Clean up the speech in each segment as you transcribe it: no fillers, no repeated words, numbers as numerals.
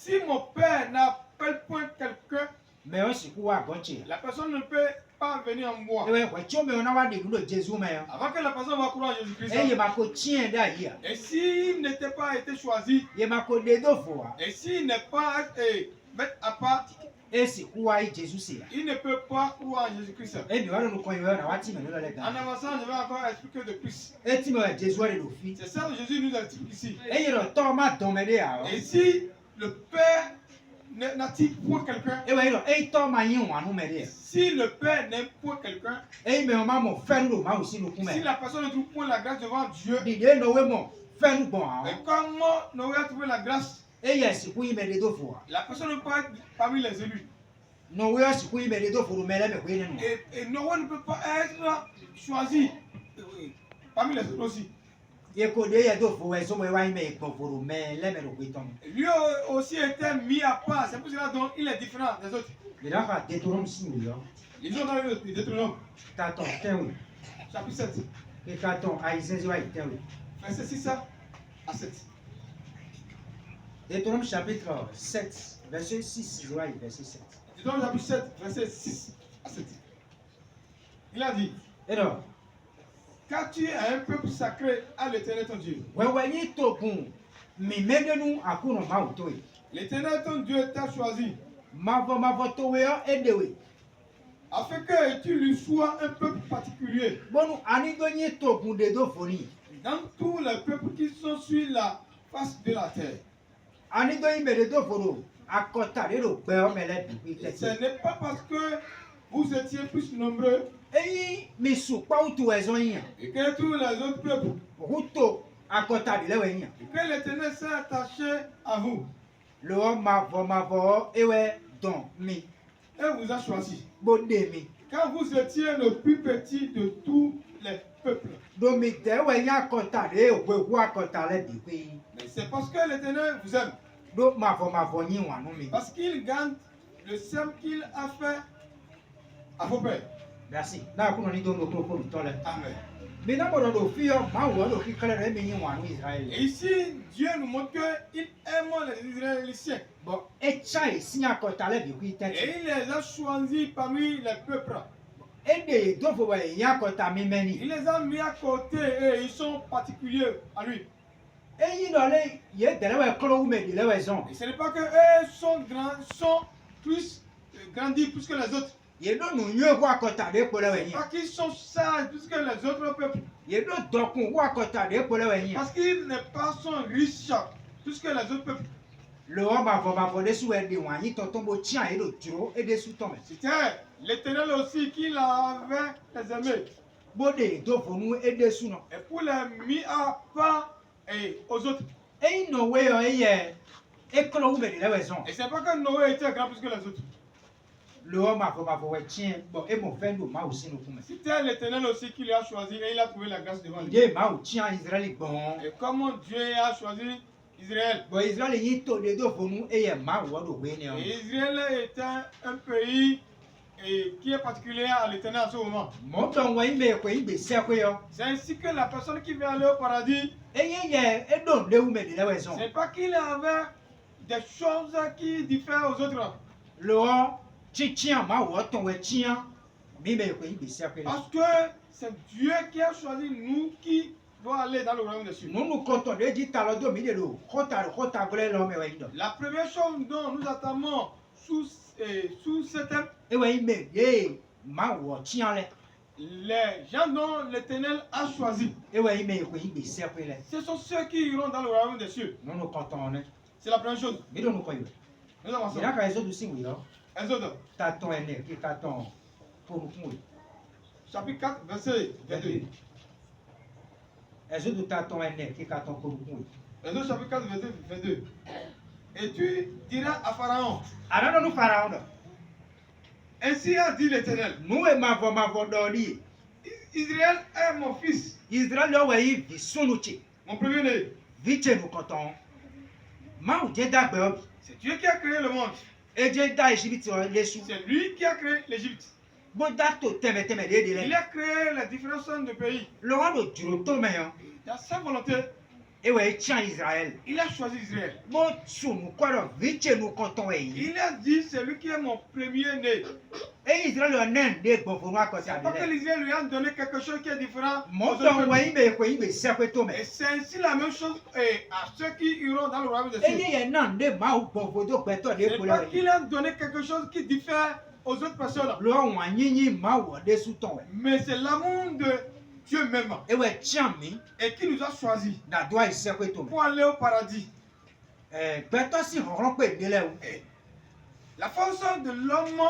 Si mon père n'appelle point quelqu'un, mais on s'y quoi gontier. la personne ne peut pas venir en moi. Et ouais, tu me on a dit que Jésus mais. Avant que la personne va croire en Jésus-Christ. Et il m'a ko tien d'ailleurs. Et s'il n'était pas été choisi, Il m'a ko de deux fois. et s'il n'est pas mis à part, Et c'est quoi Jésus c'est là. il ne peut pas croire en Jésus-Christ. Et bien voilà nous connaissons na wati mais là les En gars. avançant, je vais encore expliquer de plus. Et tu me Jésus est le fils. C'est ça que Jésus nous explique ici. Et il a Thomas dommé à. Et si le Père n'attire point quelqu'un, Et ouais, et Thomas y on nous met. si le Père n'aime point quelqu'un, Et mais maman fait nous ma aussi nous si coumer. la personne ne trouve point la grâce devant Dieu, Didier no we mon fait nous bon. et comment n'aurait trouvé la grâce? Et il y a ce qui met les deux fois. La personne ne peut pas être parmi les élus. No we ce qui met les deux fois mais là mais quoi non. Et Noé ne peut pas être choisi parmi les autres aussi. Il ko de ya deux fois et so we wa mais ko pour mais là mais quoi ton. Lui aussi était mis à part. C'est pour cela donc il est différent des autres. Il a pas Deutéronome 6 millions. Ils ont dans le Deutéronome, Taton tewi. chapitre 7, Et taton Aïsé wa tewi. verset 6 à 7. Deutéronome chapitre 7 verset 6 wa verset 7. Deutéronome chapitre 7, verset 6 à 7. Il a dit, Et donc car tu es un peuple sacré à l'Éternel ton Dieu. wewe ni to kun mi mede nu akuno ma utoi. L'Éternel ton Dieu t'a choisi Mavo to we edewe. afin que tu lui sois un peuple particulier Bonu ani do ni to kun de do foni. dans tous les peuples qui sont sur la face de la terre. Ani do ime de do foro akota de do pe o mele bi Et ce tete. n'est pas parce que vous étiez plus nombreux Eyi mi su pa utu ezo yin. et que tous les autres peuples Ruto akota de lewe yin. et que l'Éternel s'est attaché à vous Lo mavo ewe don mi et vous a choisi. bode mi. Quand vous étiez le plus petit de tous les peuples. Do mi te we yin akota de we akota le bi pe. Mais c'est parce que l'Éternel vous aime. Do mavo yin wa nu mi. Parce qu'il garde le serment qu'il a fait à vos pères. Merci. Na kuno ni do no ko to le. Amen. Mais na mo do fi o ma wo do ki kale re mi yin wa nu Israël. Et ici, Dieu nous montre qu'il aime les Israéliens. Bon, et chai si akota le bi ku Et tete. il les a choisis parmi les peuples. Et de do fo we yin akota mi meni. Il les a mis à côté et ils sont particuliers à lui. Et yi do le ye de le we kro me de le we zon. Et ce n'est pas que eux sont grands, sont plus grandis plus que les autres. Ye do nu nyo ku akota de ko le we yin. Pas qu'ils sont sages plus que les autres peuples. Ye do dokun ku akota de ko le we yin. Parce qu'ils ne pas sont riches plus que les autres peuples. Le homme mavo de sou e de wan yi tonton bo tian e do duro e de sou ton. C'était l'Éternel aussi qui avait les aimés. Bo de do fo nu e de sou non. Et pour les mis à part et aux autres. E no we o e ye e klo me de le we zon. Et c'est pas que Noé était grand plus que les autres. Le homme mavo we tien bon e mo fe do ma aussi no kuma. C'était l'Éternel aussi qui l'a choisi et il a trouvé la grâce devant lui. Ye ma o tian Israël bon. Et comment Dieu a choisi Israël. Bon Israël yi to de do fo nu e ye ma wo do we ne o. Et Israël était un pays qui est particulier à l'Éternel en ce moment. Mo don wa ime ko ibe se ko yo. C'est ainsi que la personne qui veut aller au paradis, E ye e do le u me de le we zon. c'est pas qu'il avait des choses qui diffèrent aux autres. Le homme tian ma wo ton we tian mi me ko ibe se ko yo. Parce que c'est Dieu qui a choisi nous qui doit aller dans le royaume des cieux. Nous comptons de dire talo do mi de lo kota gole lo me we ndo. La première chose dont nous attendons sous ce thème, E we me ye ma wo tian le. les gens dont l'Éternel a choisi, E we me ko ibe se ko le. ce sont ceux qui iront dans le royaume des cieux. Nous comptons ne. C'est la première chose. Mi do nous ko yo. Nous avançons. Ira ka ezo du sin wi lo. Exode, Taton ene ki taton pour nous. chapitre 4, verset 22. Ezo du taton ene ki taton pour nous. Exode, chapitre 4, verset 22. Et tu diras à Pharaon, Ara no pharaon do. ainsi a dit l'Éternel, Nous e mavo do li. Israël est mon fils, Israël lo we yi vi sunu chi. mon premier-né. Vite nous comptons. Ma ou je dagbe obi. C'est Dieu qui a créé le monde. E je da Egypte o lesu. C'est lui qui a créé l'Égypte. Bo da to teme de Il le. a créé les différents sons de pays. Lo wa do duro to me yo. Dans sa volonté, Et ouais, tiens Israël. Il a choisi Israël. Bon, sous nous, quoi, là, vite chez nous, quand on est. Il a dit, c'est lui qui est mon premier-né. Et Israël, on a un des bon pour moi, quand ça Pas que l'Israël lui a donné quelque chose qui est différent. Mon aux autres temps, peuples. ouais, mais quoi, il me sert que tout, Et mais. c'est ainsi la même chose à ceux qui iront dans le royaume de Et Dieu. il y a un des mains pour vous, donc, toi, des C'est pas qu'il a donné quelque chose qui diffère aux autres personnes. Le on a ni maou des sous ton. Mais c'est l'amour de Dieu même. Et ouais, tiens, mais. Et qui nous a choisis Na doit il sert que tout, mais. pour aller au paradis. Toi, si on peut délai. La façon de l'homme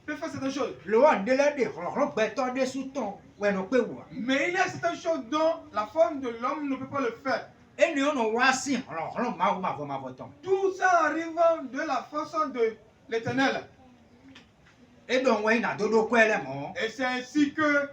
peut faire certaines choses. Le one délai de on des sous ton. Ouais, non, peut voir. Mais il y a certaines choses dont la forme de l'homme ne peut pas le faire. Et nous, on voit si on maou ma votant. Tout ça arrive de la façon de l'Éternel. Et donc, ouais, il a dodo quoi, là, mon. Et c'est ainsi que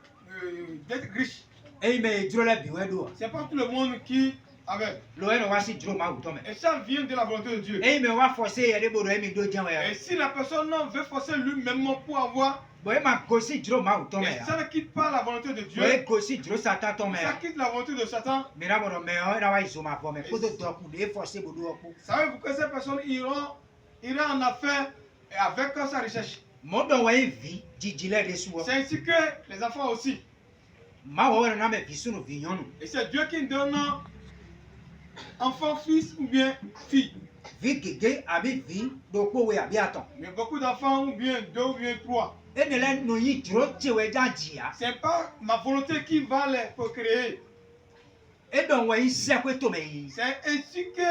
d'être riche. Et il me dit la biouedo. C'est pas tout le monde qui avait. Le one, on voit si Joe maou ton. Et ça vient de la volonté de Dieu. Et il me voit forcer, il y a des bourreaux, il me dit, Et si la personne veut forcer lui-même pour avoir, bon, il m'a gossé Joe maou ton. et ça ne quitte pas la volonté de Dieu, Ouais, gossé Joe Satan ton. ça quitte la volonté de Satan. Mais là, mon meilleur, il a va y ma pomme. Mais pour te donner, forcer boudou. Savez-vous que ces personnes iront en affaire et avec sa recherche. Mon don ouais vie, didile de sous. C'est ainsi que les enfants aussi. Ma ouais na me bisu no vignon. Et c'est Dieu qui donne enfant, fils ou bien fille. Vie gege abi vie do ko we abi aton. Mais beaucoup d'enfants ou bien 2 ou bien 3. Et ne la no yi dro tiwe janjia. C'est pas ma volonté qui va les procréer. Et don ouais se ko to me. C'est ainsi que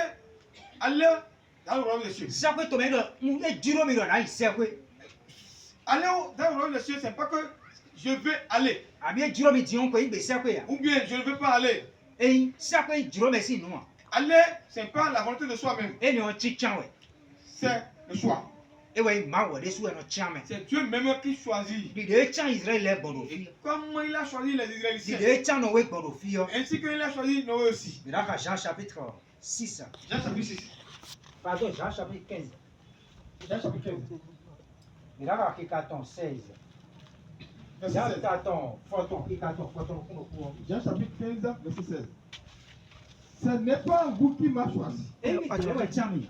aller dans le royaume de Dieu. Se ko to me do e diro mi do na se ko. Aller dans le royaume de Dieu, c'est pas que je vais aller. Abi diro mi dion ko ibe se ko ya. Ou bien je ne veux pas aller. E se ko diro me si no. Aller, c'est pas la volonté de soi-même. E ni on chi chan we. C'est le choix. E we ma wo de sou e no chan me. C'est Dieu même qui choisit. Di de chan Israël le bodo Et fi. comment il a choisi les Di Israéliens. de chan no we bodo fi yo. Ainsi qu'il a choisi Noé aussi. Là Jean chapitre 6. Jean chapitre 6. Pardon, Jean chapitre 15. Jean chapitre 15. Là qui carton 16. Verset Jean 16. carton photon qui carton photon pour. Jean chapitre 15, verset 16. Ce n'est pas vous qui m'a choisi. Et oui, tu es chami.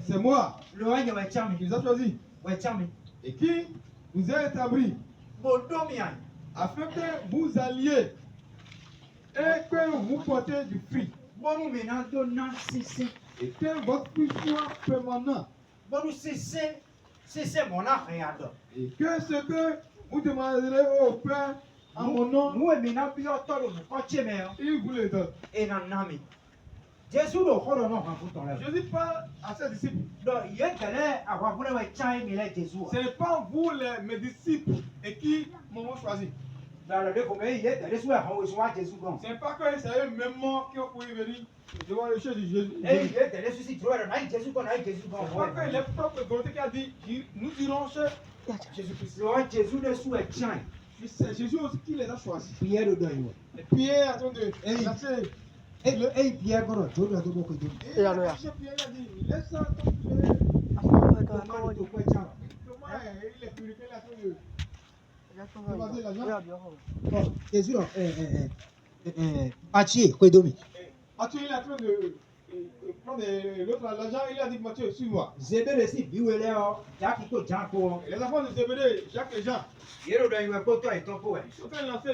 C'est moi Le roi est chami. qui vous a choisi. Ouais chami. Et qui vous a établi Bodo mi an. afin que vous alliez et que vous portez du fruit. Bonu mi nan do nan sisi. Et que votre fruit soit permanent. Bonu sisi mon rien do. Et que ce que vous demanderez au Père en mon nom, Nous mi nan bi otoro no ko cheme yo. il vous le donne. E nan nami. Jésus do horo no kan futon la. Jésus parle à ses disciples. Do ye kele awa fune we chai mi le Jésus. Ce n'est pas vous, mes disciples, et qui m'ont choisi. Dans le déco mais ye kele sou e han we so wa Jésus gon. Ce n'est pas que c'est eux-mêmes qui ont pu venir devant le chef de Jésus. E ye kele sou si dro na Jésus gon na Jésus gon. Ce n'est pas que les propres volontés qui a dit, nous irons chez Jésus-Christ. Le roi Jésus de sou e chai. C'est Jésus aussi qui les a choisis. Pierre do yo. Et Pierre est en train de lancer. Ei Pierre goro do do ko do. Et Pierre a dit, laisse ça tomber. Comment do ko chai. Comment il est purifié, il est en train de l'argent. Jésus Achi kwedomi. Mathieu, il est en train de prendre l'autre l'argent, il a dit, Mathieu, suis-moi. Zebele si biwele o jaki ko janko. Et les enfants de Zébédée, Jacques et Jean, Yero do iwe ko to itopo e. ils sont en train de lancer